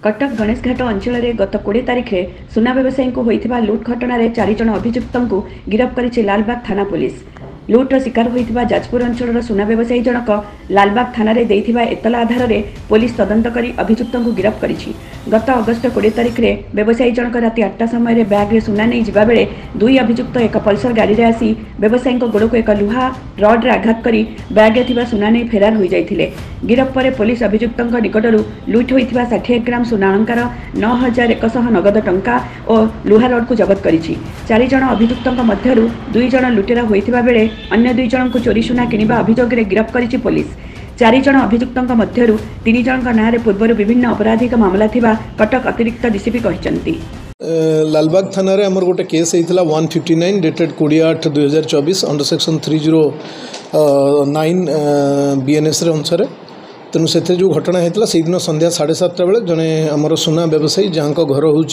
कटक गणेशघाट अंचल में गत 20 तारिख में सुना व्यवसायी को होता लुट घटन 4 जन अभियुक्त गिरफ्त कर लालबाग थाना पुलिस। लुट्र शिकार होता जाजपुर अंचल सुना व्यवसायी जनक लालबाग थाना एतला आधार में पुलिस तदंत कर अभियुक्त गिरफ्त कर गत अगस्त 20 तारिख में व्यवसायी जनक राति 8टा समय बैग्रे सुना नहीं जावा बेले दुई अभियुक्त एक पल्सर गाड़ी में आसी व्यवसायी गोड़ को एक लुहा रड्रे आघात कर बैग्रे सुना नहीं फेरार हो जाते। गिरफ्त पर पुलिस अभियुक्त निकटू लुट होता 60 ग्राम सुना अलंकार 9100 नगद टंका और लुहा रड को जबत कर 4 जन अभियुक्त मध्य 2 जन लुटेरा होता बेले अन्य 2 जन को चोरी सुना किनिबा अभियोग में गिरफ्त कर पुलिस। 4 जन अभियुक्त मध्य 3 जन नारे पूर्व विभिन्न आपराधिक मामला थिबा कटक अतिरिक्त डीसीपी कहते। लालबाग थाना रे हमर गोटे केस होता 159 डेटेड 28/2024 अंडर सेक्शन 309 BNS अनुसार। तेणु से जो घटना होता से दिन संध्या 7:30 बेले जड़े आमर सुना व्यवसायी जहाँ घर हूँ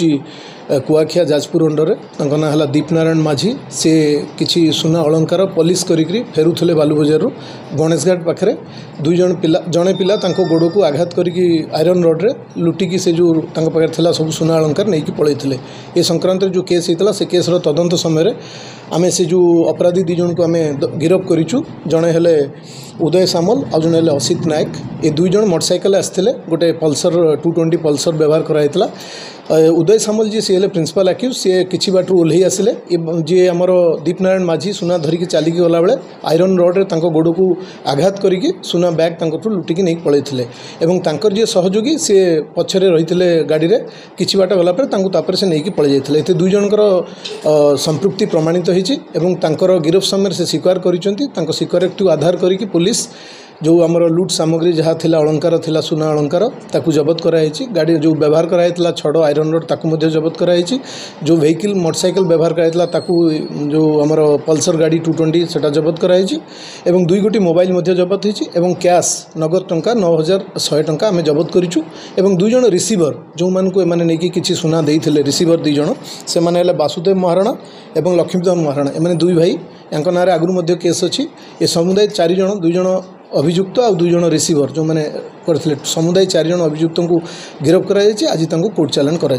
कुआखिया जाजपुर अंडर ना है दीपनारायण माझी सी किसी सुना अलंकार पॉलिश करी फेरुले बालू बजार गणेशघाट पाखे जड़े पिला गोड़ को आघात करके आयरन रड्रे लुटिकी से जो पाखे था सब सुना अलंकार नहीं पलैते। ये संक्रांत जो केस होता से केस्र तदंत समय आम से जो अपराधी 2 जन को आम गिरफ्त करूँ। जड़े हेले उदय सामल आ जड़े हेले असित नायक। ये 2 जन मोटरसाइकेल आसते गोटे पल्सर 220 पल्सर व्यवहार कराइला। उदय सामल जी सी प्रिंसिपल आक्यूज सी किसी बाटू ओह्ल आसिले जी आमर दीपनारायण माझी सुना धरिकी चलिकी गला बेले आयरन रड्रे गोड़ को आघात करके सुना बैग लुटिकी नहीं पलैते और जी सहयोगी सी पछरे रही गाड़ी में किसी बाट गलापर से नहीं पलि जाते। ये 2 जनकर संपृक्ति प्रमाणित होती गिरफ समय से स्वीकार कर स्वीकारोक्ति आधार करके पुलिस जो आमर लुट सामग्री जहाँ थिला अलंकार थिला सुना अलंकार ताकू जबत कराई। गाड़ी जो व्यवहार कराइला छड़ आयरन रड ताकू मध्य जबत कराई। जो वेहिकल मोटरसाइकेल व्यवहार कराइला ताकू जो आमर पल्सर गाड़ी 220 सेटा जबत कराई। 2 गोटी मोबाइल मध्य जबत होती कैश नगद टंका 9100 टंका आम जबत करूँ। 2 जन रिसीवर जो मानक एने किसी सुना देते रिसीवर 2 जन से वासुदेव महाराणा और लक्ष्मीधर महाराणा एम 2 भाई या ना आगुरी केस अच्छी। ये समुदाय 4 जन 2 जन अभियुक्त आ 2 जन रिसीवर जो मैंने करते समुदाय 4 जन अभियुक्त को गिरफ्त कराई। आज कोर्ट चालान कर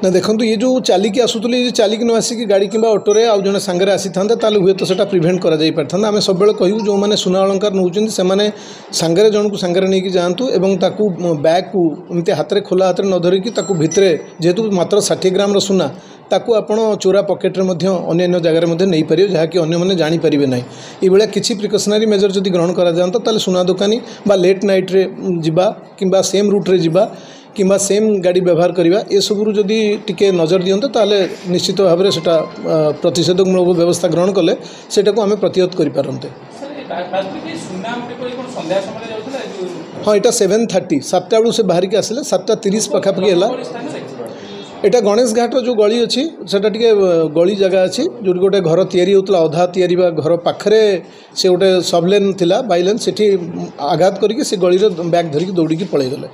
ना देखो ये जो चलिकी आसुले चलिकी न आसिक गाड़ी कि ऑटोरे आउ जड़े सांगे आसी था हुए तो सेटा प्रिभेन्ट कर पारता। आम सब कहूँ जो मैंने सुना अलंकार नौकरी से सांगे जन को सांगे नहीं जातु और बैग को एमती हाथ में खोला हाथ में न धरिकी भितर जेहेतु मात्र 60 ग्राम सुना ताकू आपण चोरा पकेट्रे अन्य जगार नहीं पारे जहाँकि अन्य जापर ना। ये किसी प्रिकसनारी मेजर जब ग्रहण करा सुना दुकानी बा लेट नाइट्रे जा कि सेम रूट्रे जा कि सेम गाड़ी व्यवहार करवा ये सबू जदि टिके नजर दियंते ताले निश्चित भाव में सेटा प्रतिषेधकमूलक व्यवस्था ग्रहण कले सेटा को आम प्रतिहत करें। हाँ यहाँ 7:30 7टा बेलू से बाहर के आसिले 7:30 पाखापाखि है। यहाँ गणेशघाट जो गली अच्छी सेटा टिके गली जगह अच्छी जो गोटे घर तैयारी होता अधा तैयारी घर पाखे से गोटे सबलेन थिला बाइलेन से आघात करके से गली बैग धरिकी दौड़ी पलैगले।